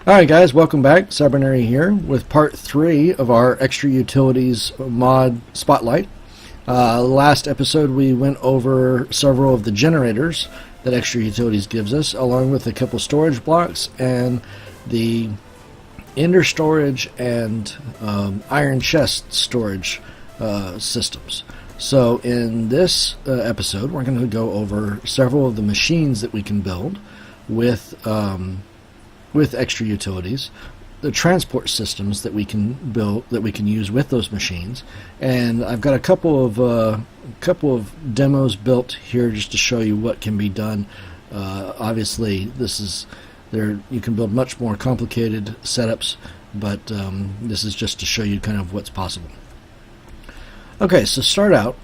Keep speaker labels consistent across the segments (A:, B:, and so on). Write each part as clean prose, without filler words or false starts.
A: Alright guys, welcome back. Cybernary here with part 3 of our Extra Utilities mod spotlight. Last episode we went over several of the generators that Extra Utilities gives us, along with a couple storage blocks and the Ender storage and iron chest storage systems. So in this episode we're going to go over several of the machines that we can build with Extra Utilities, the transport systems that we can build, that we can use with those machines, and I've got a couple of demos built here just to show you what can be done. Obviously, this is there. You can build much more complicated setups, but this is just to show you kind of what's possible. Okay, so start out.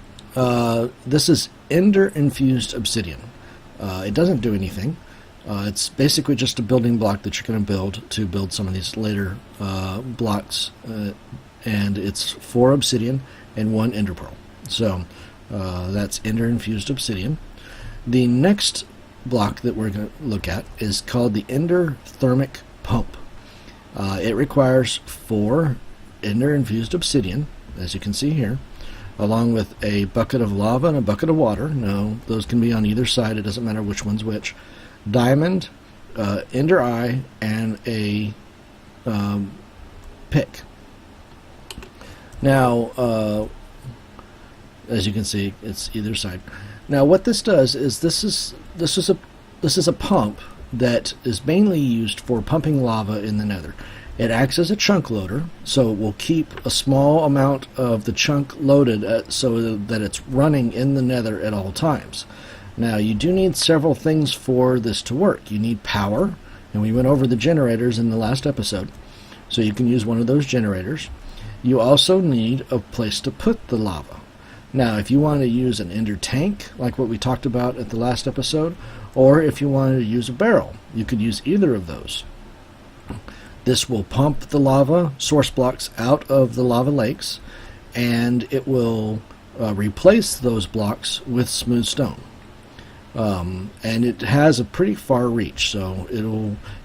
A: This is Ender infused obsidian. It doesn't do anything. It's basically just a building block that you're going to build some of these later blocks, and it's 4 obsidian and 1 ender pearl. So that's Ender infused obsidian. The next block that we're going to look at is called the Ender thermic pump. It requires 4 Ender infused obsidian, as you can see here, along with a bucket of lava and a bucket of water. No, those can be on either side. It doesn't matter which one's which. Diamond, Ender eye, and a pick. Now, as you can see, it's either side. Now, what this does is this is a pump that is mainly used for pumping lava in the Nether. It acts as a chunk loader, so it will keep a small amount of the chunk loaded so that it's running in the Nether at all times. Now, you do need several things for this to work. You need power, and we went over the generators in the last episode, so you can use one of those generators. You also need a place to put the lava. Now, if you want to use an Ender tank, like what we talked about at the last episode, or if you wanted to use a barrel, you could use either of those. This will pump the lava source blocks out of the lava lakes, and it will replace those blocks with smooth stone. And it has a pretty far reach, so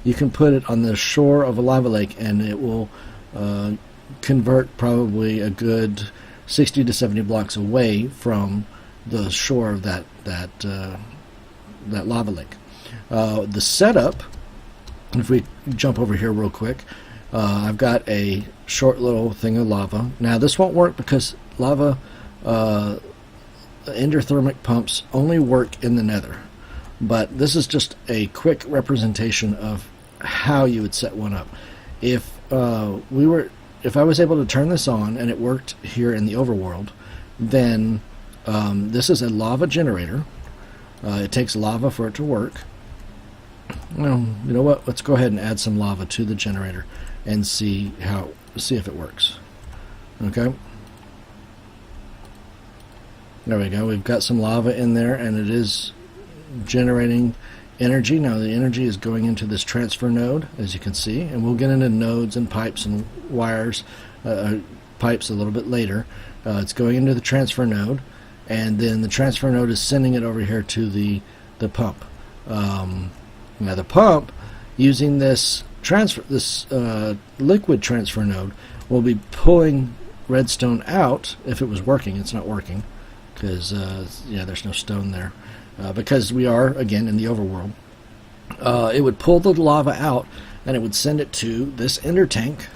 A: you can put it on the shore of a lava lake and it will convert probably a good 60 to 70 blocks away from the shore of that lava lake. The setup, if we jump over here real quick, I've got a short little thing of lava. Now this won't work because lava Ender thermic pumps only work in the Nether, but this is just a quick representation of how you would set one up. If I was able to turn this on and it worked here in the overworld, then this is a lava generator. It takes lava for it to work. Well, you know what? Let's go ahead and add some lava to the generator and see if it works. Okay. There we go. We've got some lava in there, and it is generating energy. Now the energy is going into this transfer node, as you can see, and we'll get into nodes and pipes and wires, pipes a little bit later. It's going into the transfer node, and then the transfer node is sending it over here to the pump. Now the pump, using this liquid transfer node, will be pulling redstone out. If it was working, it's not working, because there's no stone there, because we are again in the overworld. It would pull the lava out and it would send it to this Ender tank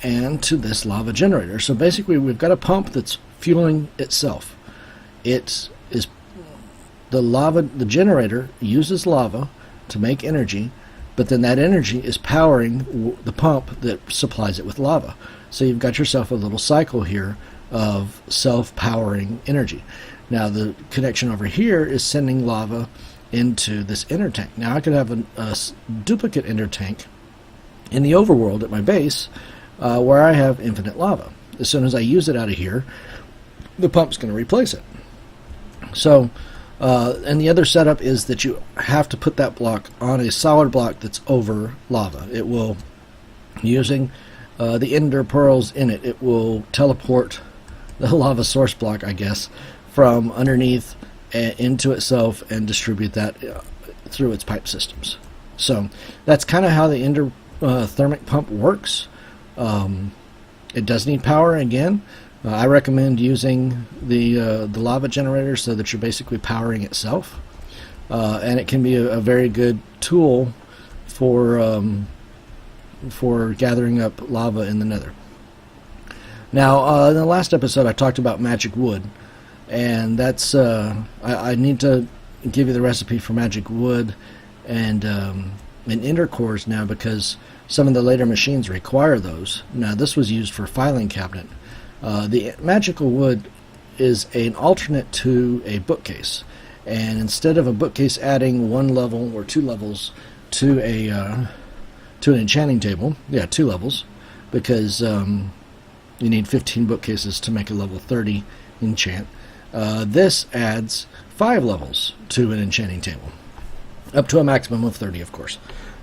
A: and to this lava generator. So basically we've got a pump that's fueling itself. It is the generator uses lava to make energy, but then that energy is powering the pump that supplies it with lava. So you've got yourself a little cycle here of self-powering energy. Now the connection over here is sending lava into this Ender tank. Now I could have a duplicate Ender tank in the overworld at my base where I have infinite lava. As soon as I use it out of here, the pump's going to replace it. So and the other setup is that you have to put that block on a solid block that's over lava. It will, using the Ender pearls in it, it will teleport the lava source block, I guess, from underneath into itself and distribute that through its pipe systems. So that's kind of how the Ender thermic pump works. It does need power again. I recommend using the lava generator so that you're basically powering itself, and it can be a very good tool for gathering up lava in the Nether. Now, in the last episode, I talked about magic wood, and that's I need to give you the recipe for magic wood and ender cores now, because some of the later machines require those. Now, this was used for filing cabinet. The magical wood is an alternate to a bookcase, and instead of a bookcase adding 1 level or 2 levels to an enchanting table, 2 levels, because you need 15 bookcases to make a level 30 enchant. This adds 5 levels to an enchanting table, up to a maximum of 30, of course.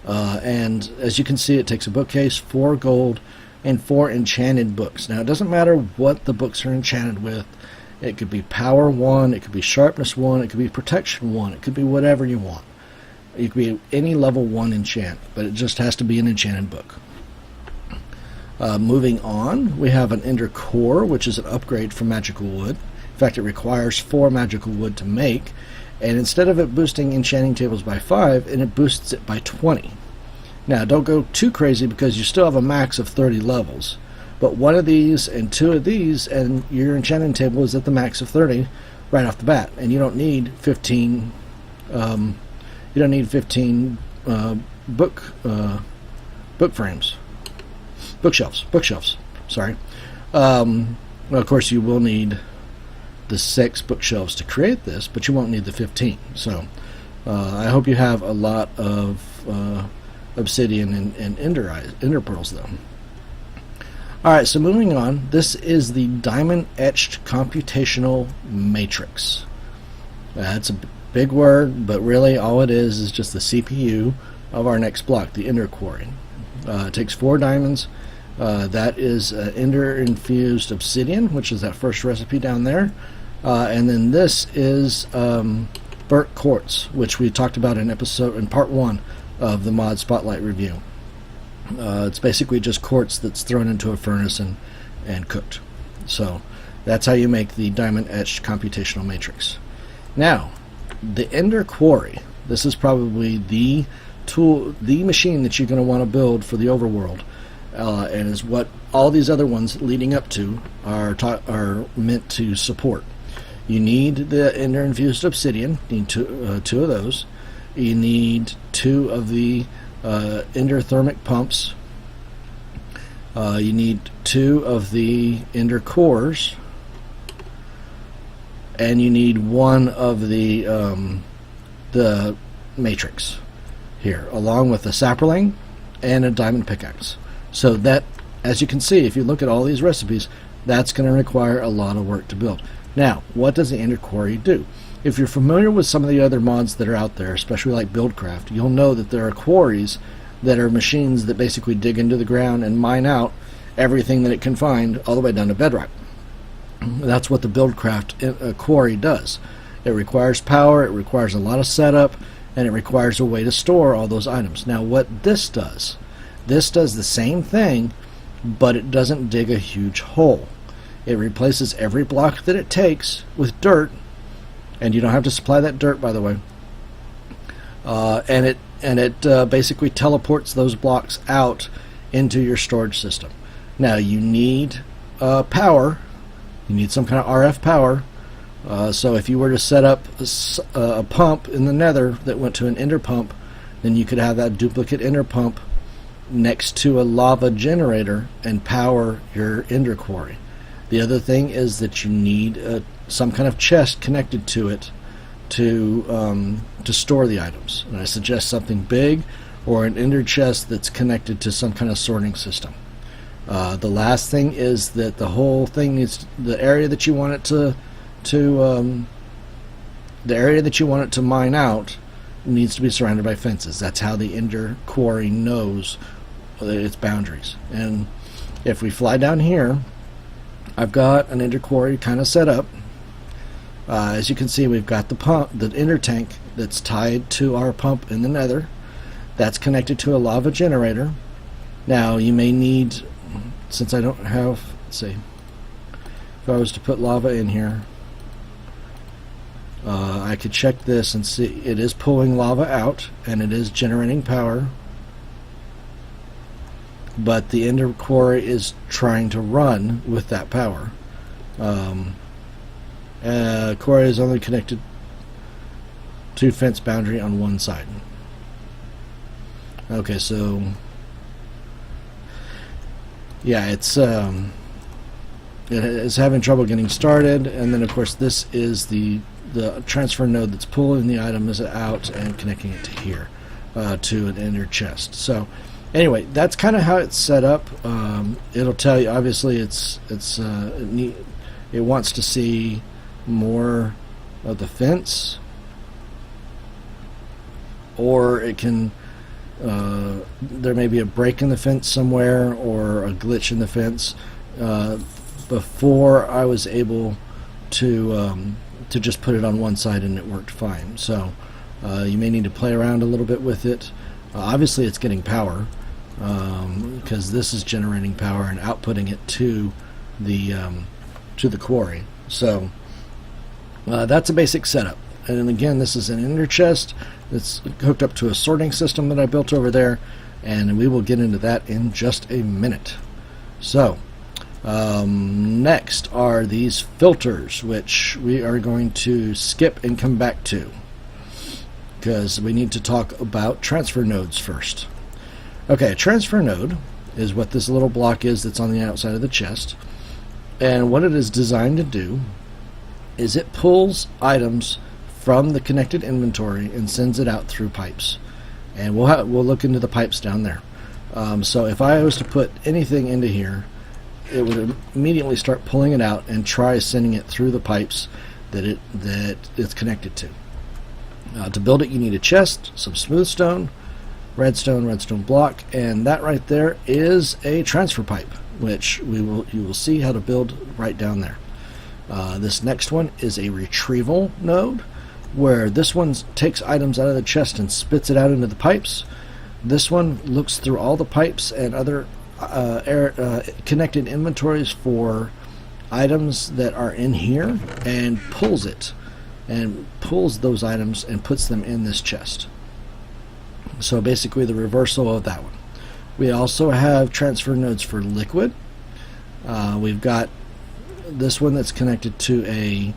A: And as you can see, it takes a bookcase, 4 gold, and 4 enchanted books. Now, it doesn't matter what the books are enchanted with. It could be power 1, it could be sharpness 1, it could be protection 1, it could be whatever you want. It could be any level 1 enchant, but it just has to be an enchanted book. Moving on, we have an ender core, which is an upgrade from magical wood. In fact, it requires 4 magical wood to make, and instead of it boosting enchanting tables by 5, it boosts it by 20. Now, don't go too crazy, because you still have a max of 30 levels, but 1 of these and 2 of these, and your enchanting table is at the max of 30 right off the bat, and you don't need 15. You don't need 15 book frames. Bookshelves. Sorry. Well, of course, you will need the 6 bookshelves to create this, but you won't need the 15. So, I hope you have a lot of obsidian and ender pearls, though. All right. So moving on, this is the diamond etched computational matrix. That's a big word, but really all it is just the CPU of our next block, the ender quarry. It takes 4 diamonds. That is ender infused obsidian, which is that first recipe down there, and then this is burnt quartz, which we talked about in part 1 of the mod spotlight review. It's basically just quartz that's thrown into a furnace and cooked. So that's how you make the diamond etched computational matrix. Now, the ender quarry, this is probably the machine that you're going to want to build for the overworld, and is what all these other ones leading up to are meant to support. You need the ender infused obsidian. You need 2 of those. You need 2 of the ender thermic pumps. You need 2 of the ender cores, and you need 1 of the matrix here, along with a sapperling and a diamond pickaxe. So that, as you can see, if you look at all these recipes, that's going to require a lot of work to build. Now, what does the ender quarry do? If you're familiar with some of the other mods that are out there, especially like Buildcraft, you'll know that there are quarries that are machines that basically dig into the ground and mine out everything that it can find all the way down to bedrock. That's what the Buildcraft quarry does. It requires power, it requires a lot of setup, and it requires a way to store all those items. Now, what this does the same thing, but it doesn't dig a huge hole. It replaces every block that it takes with dirt, and you don't have to supply that dirt, by the way. And it basically teleports those blocks out into your storage system. Now, you need power. You need some kind of RF power. So if you were to set up a pump in the Nether that went to an ender pump, then you could have that duplicate ender pump next to a lava generator and power your ender quarry. The other thing is that you need some kind of chest connected to it to store the items. And I suggest something big, or an ender chest that's connected to some kind of sorting system. The last thing is that the whole thing needs, the area that you want it to mine out needs to be surrounded by fences. That's how the ender quarry knows its boundaries. And if we fly down here, I've got an ender quarry kind of set up. As you can see, we've got the ender tank that's tied to our pump in the Nether. That's connected to a lava generator. Now you may need, since I don't have, let's see, if I was to put lava in here, I could check this and see it is pulling lava out and it is generating power, but the ender quarry is trying to run with that power. Quarry is only connected to fence boundary on one side. Okay, so yeah, it's having trouble getting started, and then of course this is the transfer node that's pulling the items out and connecting it to here, to an ender chest. So anyway, that's kind of how it's set up. It'll tell you, obviously it wants to see more of the fence, or it can there may be a break in the fence somewhere or a glitch in the fence. Before I was able to just put it on one side and it worked fine. So you may need to play around a little bit with it. Obviously it's getting power, because this is generating power and outputting it to the quarry. So that's a basic setup. And again, this is an ender chest that's hooked up to a sorting system that I built over there, and we will get into that in just a minute. So next are these filters, which we are going to skip and come back to, because we need to talk about transfer nodes first. Okay, a transfer node is what this little block is that's on the outside of the chest, and what it is designed to do is it pulls items from the connected inventory and sends it out through pipes, and we'll look into the pipes down there. So if I was to put anything into here, it would immediately start pulling it out and try sending it through the pipes that it's connected to. To build it, you need a chest, some smooth stone, redstone block, and that right there is a transfer pipe, which you will see how to build right down there. This next one is a retrieval node, where this one takes items out of the chest and spits it out into the pipes. This one looks through all the pipes and other connected inventories for items that are in here and pulls those items and puts them in this chest. So basically the reversal of that one. We also have transfer nodes for liquid. We've got this one that's connected to a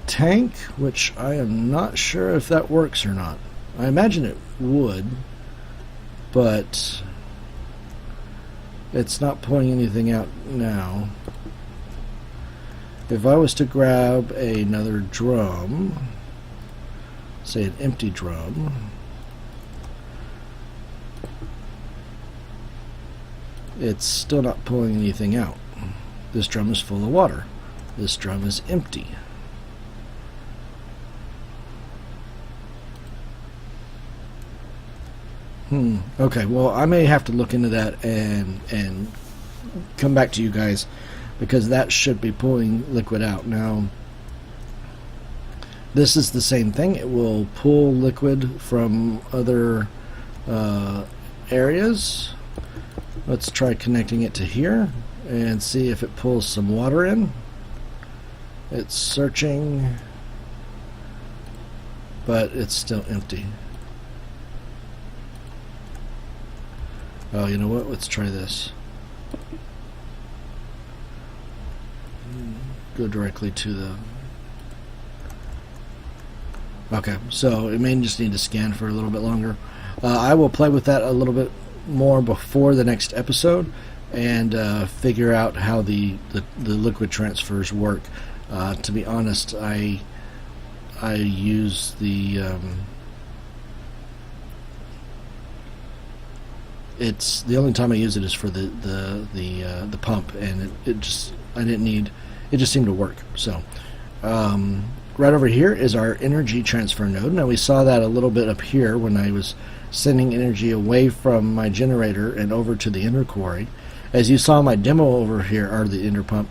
A: tank, which I am not sure if that works or not. I imagine it would, but it's not pulling anything out now. If I was to grab another drum, say an empty drum, it's still not pulling anything out. This drum is full of water. This drum is empty. Okay, well, I may have to look into that and come back to you guys, because that should be pulling liquid out. Now, this is the same thing. It will pull liquid from other areas. Let's try connecting it to here and see if it pulls some water in. It's searching, but it's still empty. Oh, you know what? Let's try this. Go directly to the... Okay, so it may just need to scan for a little bit longer. I will play with that a little bit more before the next episode and figure out how the liquid transfers work. To be honest, I use the... it's the only time I use it is for the pump, and it just seemed to work. So right over here is our energy transfer node. Now we saw that a little bit up here when I was sending energy away from my generator and over to the ender quarry. As you saw my demo over here, or the ender pump,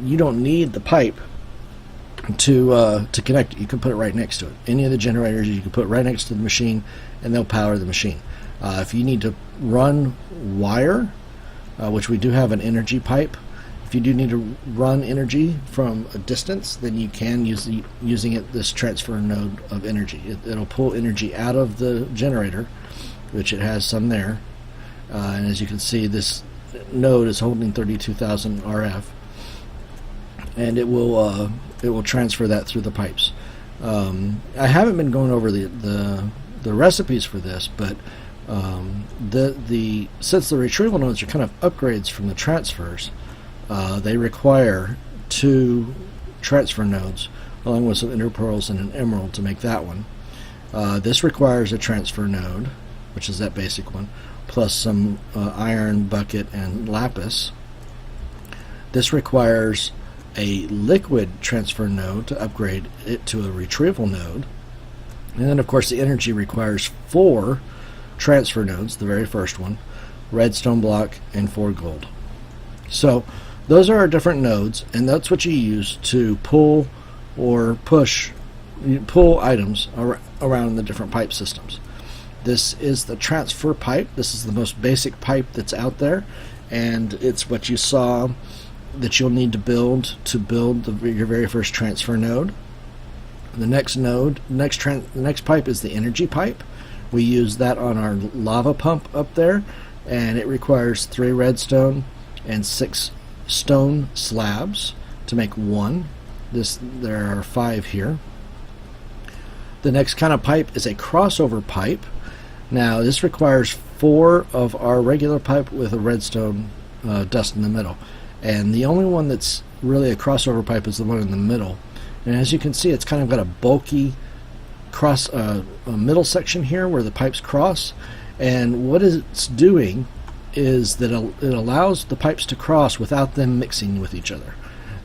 A: you don't need the pipe to connect it. You can put it right next to it. Any of the generators you can put right next to the machine, and they'll power the machine. If you need to run wire, which we do have an energy pipe, if you do need to run energy from a distance, then you can use this transfer node of energy. It'll pull energy out of the generator, which it has some there, and as you can see, this node is holding 32,000 RF, and it will transfer that through the pipes. I haven't been going over the recipes for this, but since the retrieval nodes are kind of upgrades from the transfers, they require 2 transfer nodes along with some interpearls and an emerald to make that one. This requires a transfer node, which is that basic one, plus some iron, bucket, and lapis. This requires a liquid transfer node to upgrade it to a retrieval node. And then of course the energy requires 4 transfer nodes, the very first one, redstone block, and 4 gold. So those are our different nodes, and that's what you use to pull or pull items around the different pipe systems. This is the transfer pipe. This is the most basic pipe that's out there, and it's what you saw that you'll need to build your very first transfer node. The next pipe is the energy pipe. We use that on our lava pump up there, and it requires 3 redstone and 6 stone slabs to make one. There are 5 here. The next kind of pipe is a crossover pipe. Now this requires 4 of our regular pipe with a redstone dust in the middle, and the only one that's really a crossover pipe is the one in the middle. And as you can see, it's kind of got a bulky a middle section here where the pipes cross, and what it's doing is that it allows the pipes to cross without them mixing with each other.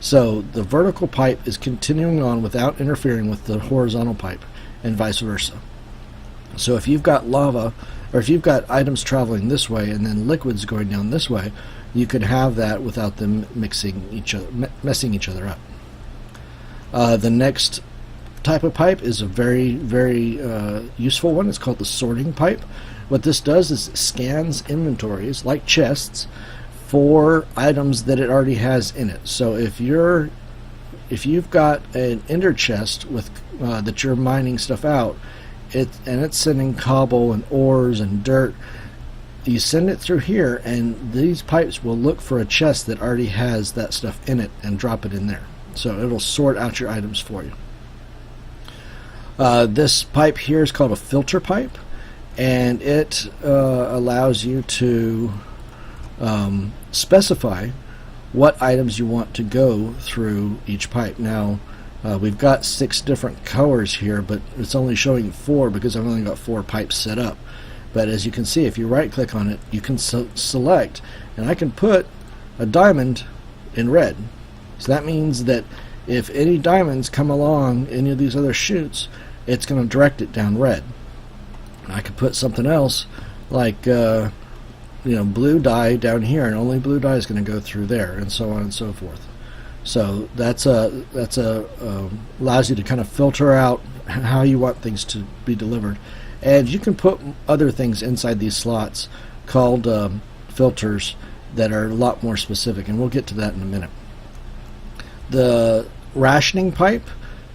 A: So the vertical pipe is continuing on without interfering with the horizontal pipe, and vice versa. So if you've got lava, or if you've got items traveling this way and then liquids going down this way, you could have that without them messing each other up. The next type of pipe is a very, very useful one. It's called the sorting pipe. What this does is it scans inventories like chests for items that it already has in it. So if you've got an ender chest with that you're mining stuff out, and it's sending cobble and ores and dirt, you send it through here, and these pipes will look for a chest that already has that stuff in it and drop it in there. So it'll sort out your items for you. This pipe here is called a filter pipe, and it allows you to specify what items you want to go through each pipe. Now we've got 6 different colors here, but it's only showing 4 because I've only got 4 pipes set up. But as you can see, if you right click on it, you can select, and I can put a diamond in red. So that means that if any diamonds come along any of these other chutes, it's going to direct it down red. I could put something else like blue dye down here, and only blue dye is going to go through there, and so on and so forth. So that's allows you to kind of filter out how you want things to be delivered. And you can put other things inside these slots called filters that are a lot more specific, and we'll get to that in a minute. The rationing pipe,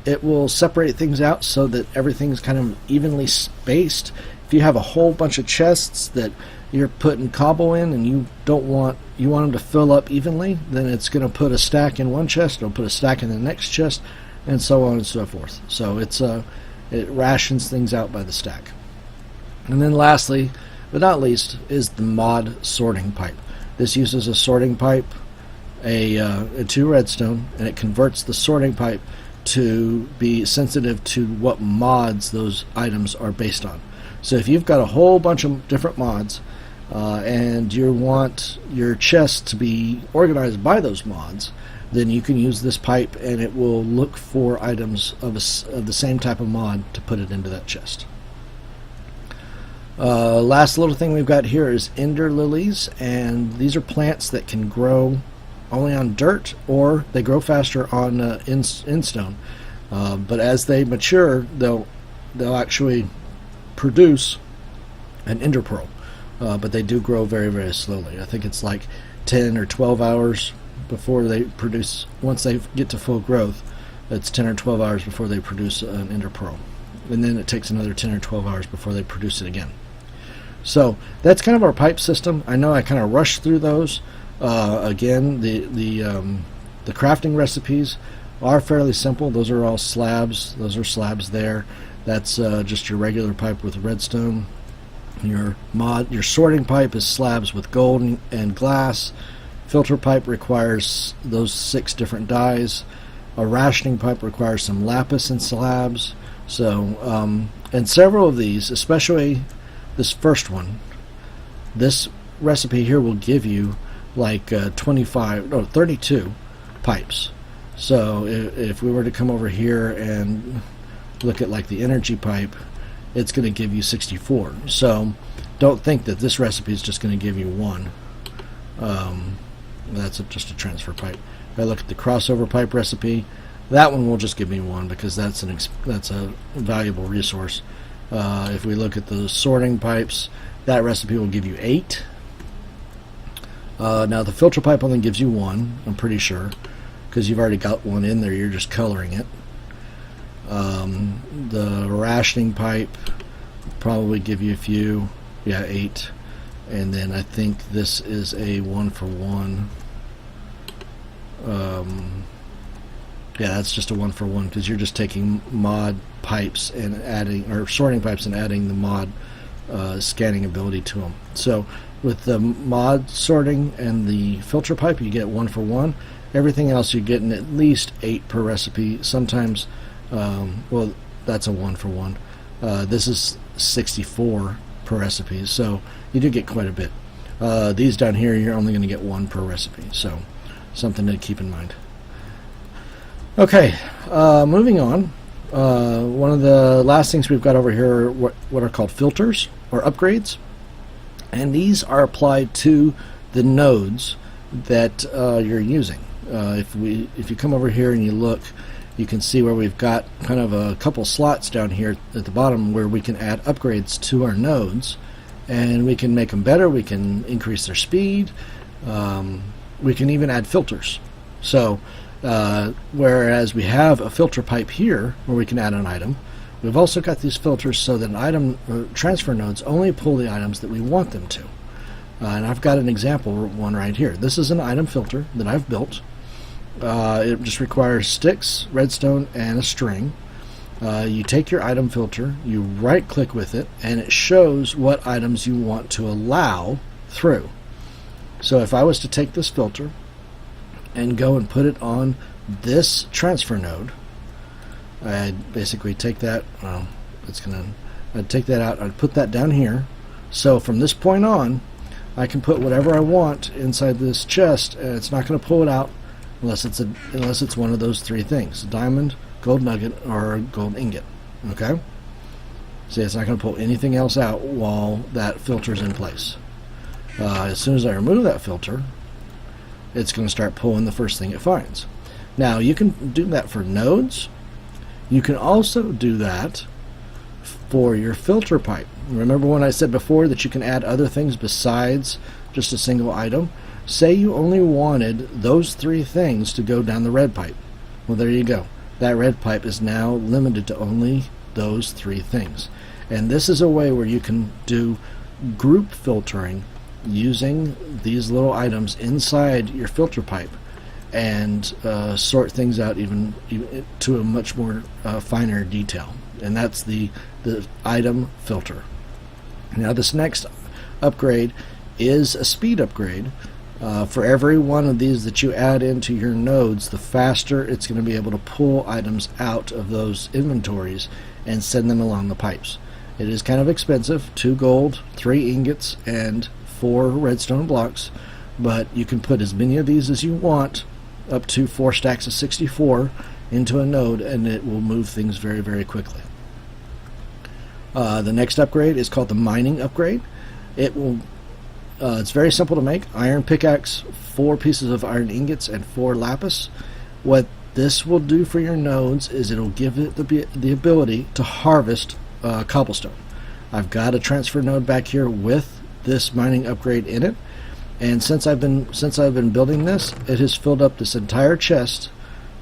A: it will separate things out so that everything's kind of evenly spaced. If you have a whole bunch of chests that you're putting cobble in and you want them to fill up evenly, then it's going to put a stack in one chest, it'll put a stack in the next chest, and so on and so forth. So it rations things out by the stack. And then lastly, but not least, is the mod sorting pipe. This uses a sorting pipe, a 2 redstone, and it converts the sorting pipe to be sensitive to what mods those items are based on. So if you've got a whole bunch of different mods and you want your chest to be organized by those mods, then you can use this pipe and it will look for items of the same type of mod to put it into that chest. Last little thing we've got here is ender lilies, and these are plants that can grow only on dirt, or they grow faster on in stone. But as they mature, they'll actually produce an ender pearl. But they do grow very, very slowly. I think it's like 10 or 12 hours before they produce. Once they get to full growth, it's 10 or 12 hours before they produce an ender pearl. And then it takes another 10 or 12 hours before they produce it again. So that's kind of our pipe system. I know I kind of rushed through those. Again, the crafting recipes are fairly simple. Those are all slabs. Those are slabs there. That's just your regular pipe with redstone. Your sorting pipe is slabs with gold and glass. Filter pipe requires those 6 different dyes. A rationing pipe requires some lapis and slabs. So, and several of these, especially this first one, this recipe here will give you like 32 pipes. So if we were to come over here and look at like the energy pipe, it's going to give you 64. So don't think that this recipe is just going to give you one. That's just a transfer pipe. If I look at the crossover pipe recipe, that one will just give me one because that's a valuable resource. If we look at the sorting pipes, that recipe will give you 8. Now the filter pipe only gives you 1, I'm pretty sure, because you've already got one in there, you're just coloring it. The rationing pipe probably give you a few, 8. And then I think this is a 1-for-1. That's just a 1-for-1 because you're just taking mod pipes and adding, or sorting pipes and adding the mod scanning ability to them. So with the mod sorting and the filter pipe, you get 1-for-1. Everything else you're getting at least 8 per recipe. Sometimes, well, that's a 1-for-1. This is 64 per recipe, so you do get quite a bit. These down here, you're only going to get 1 per recipe, so something to keep in mind. Okay, moving on. One of the last things we've got over here are what are called filters or upgrades, and these are applied to the nodes that you're using. If you come over here and you look, you can see where we've got kind of a couple slots down here at the bottom where we can add upgrades to our nodes, and we can make them better. We can increase their speed. We can even add filters. So whereas we have a filter pipe here where we can add an item, we've also got these filters so that an item transfer nodes only pull the items that we want them to. And I've got an example one right here. This is an item filter that I've built. It just requires sticks, redstone, and a string. You take your item filter, you right click with it, and it shows what items you want to allow through. So if I was to take this filter and go and put it on this transfer node, I'd basically take that, I'd take that out, I'd put that down here. So from this point on, I can put whatever I want inside this chest, and it's not going to pull it out unless it's one of those 3 things: a diamond, gold nugget, or a gold ingot. Okay? See, it's not going to pull anything else out while that filter's in place. As soon as I remove that filter, it's going to start pulling the first thing it finds. Now, you can do that for nodes. You can also do that for your filter pipe. Remember when I said before that you can add other things besides just a single item? Say you only wanted those 3 things to go down the red pipe. Well, there you go. That red pipe is now limited to only those 3 things. And this is a way where you can do group filtering using these little items inside your filter pipe and sort things out even to a much more finer detail. And that's the item filter. Now this next upgrade is a speed upgrade. For every one of these that you add into your nodes, the faster it's going to be able to pull items out of those inventories and send them along the pipes. It is kind of expensive, 2 gold, 3 ingots, and 4 redstone blocks, but you can put as many of these as you want, up to 4 stacks of 64, into a node, and it will move things very, very quickly. The next upgrade is called the mining upgrade. It's very simple to make. Iron pickaxe, 4 pieces of iron ingots, and 4 lapis. What this will do for your nodes is it'll give it the ability to harvest cobblestone. I've got a transfer node back here with this mining upgrade in it, and since I've been building this, it has filled up this entire chest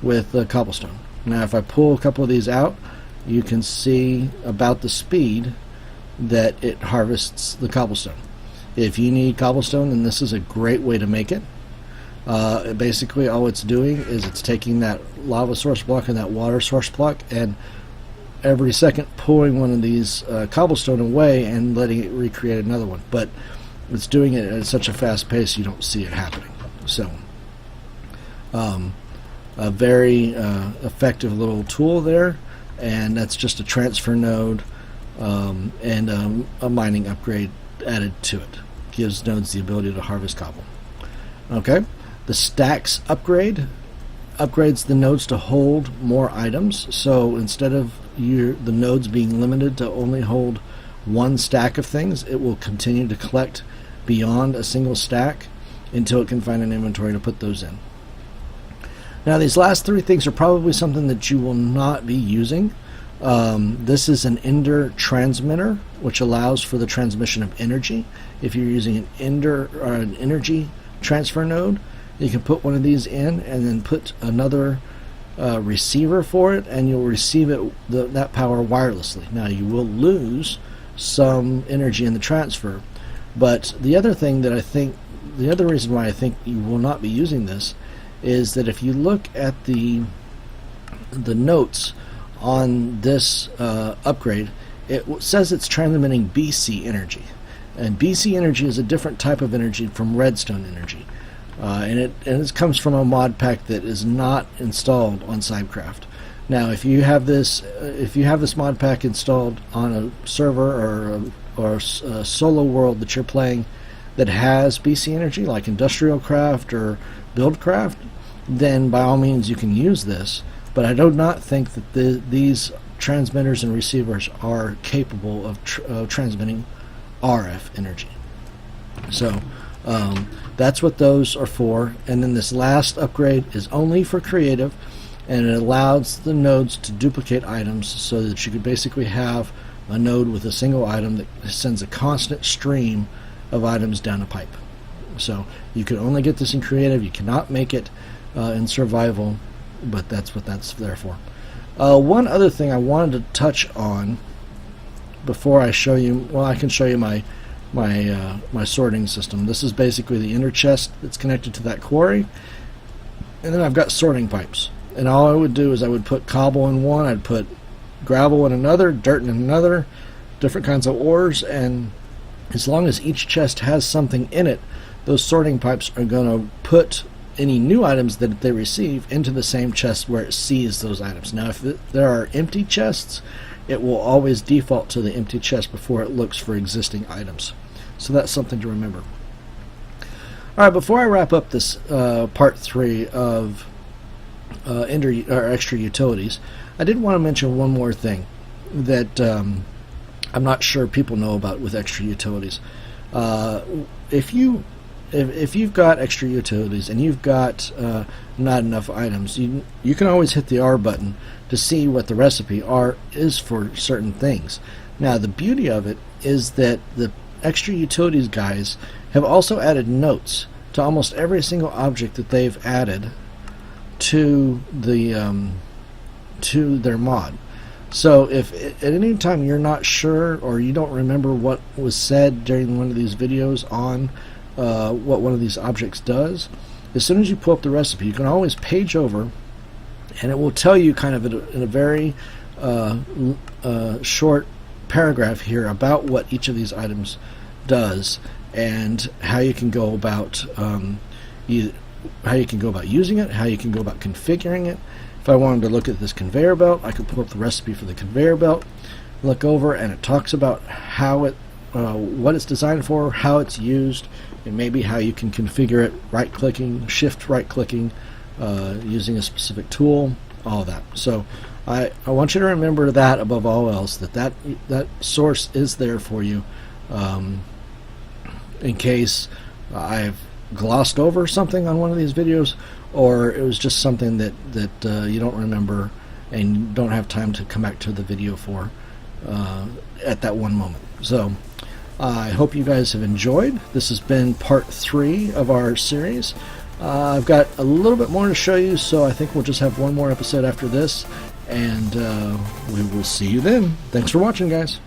A: with cobblestone. Now if I pull a couple of these out, you can see about the speed that it harvests the cobblestone. If you need cobblestone, then this is a great way to make it. Basically all it's doing is it's taking that lava source block and that water source block, and every second pulling one of these cobblestone away and letting it recreate another one. But it's doing it at such a fast pace you don't see it happening. So a very effective little tool there, and that's just a transfer node and a mining upgrade added to it. Gives nodes the ability to harvest cobble. Okay, the stacks upgrade upgrades the nodes to hold more items. So instead of the nodes being limited to only hold one stack of things, it will continue to collect beyond a single stack until it can find an inventory to put those in. Now these last three things are probably something that you will not be using. This is an Ender transmitter, which allows for the transmission of energy. If you're using an Ender or an energy transfer node, you can put one of these in and then put another receiver for it, and you'll receive that power wirelessly. Now you will lose some energy in the transfer, but the other reason why I think you will not be using this is that if you look at the notes on this upgrade, it says it's transmitting BC energy, and BC energy is a different type of energy from redstone energy, and it comes from a mod pack that is not installed on Cybecraft. Now, if you have this mod pack installed on a server or a solo world that you're playing that has BC energy, like Industrial Craft or Buildcraft, then by all means you can use this. But I do not think that these transmitters and receivers are capable of transmitting RF energy. So that's what those are for. And then this last upgrade is only for creative, and it allows the nodes to duplicate items so that you could basically have a node with a single item that sends a constant stream of items down a pipe. So you can only get this in creative. You cannot make it in survival, but that's what that's there for. One other thing I wanted to touch on before I show you, well, I can show you my sorting system. This is basically the inner chest that's connected to that quarry, and then I've got sorting pipes. And all I would do is I would put cobble in one, I'd put gravel in another, dirt in another, different kinds of ores, and as long as each chest has something in it, those sorting pipes are going to put any new items that they receive into the same chest where it sees those items. Now, if there are empty chests, it will always default to the empty chest before it looks for existing items. So that's something to remember. Alright, before I wrap up this part 3 of extra utilities, I did want to mention one more thing that I'm not sure people know about with extra utilities. If you've got extra utilities and you've got not enough items, you can always hit the R button to see what the recipe is for certain things. Now, the beauty of it is that the extra utilities guys have also added notes to almost every single object that they've added to their mod. So if at any time you're not sure or you don't remember what was said during one of these videos on what one of these objects does, as soon as you pull up the recipe, you can always page over, and it will tell you kind of in a very short paragraph here about what each of these items does and how you can go about using it, how you can go about configuring it. If I wanted to look at this conveyor belt, I could pull up the recipe for the conveyor belt, look over, and it talks about how what it's designed for, how it's used, and maybe how you can configure it, right-clicking, shift right-clicking, using a specific tool, all that. So I want you to remember that above all else, that source is there for you in case I've glossed over something on one of these videos, or it was just something that you don't remember and don't have time to come back to the video for. at that one moment. So I hope you guys have enjoyed. This has been part 3 of our series. I've got a little bit more to show you, so I think we'll just have one more episode after this, and we will see you then. Thanks for watching, guys.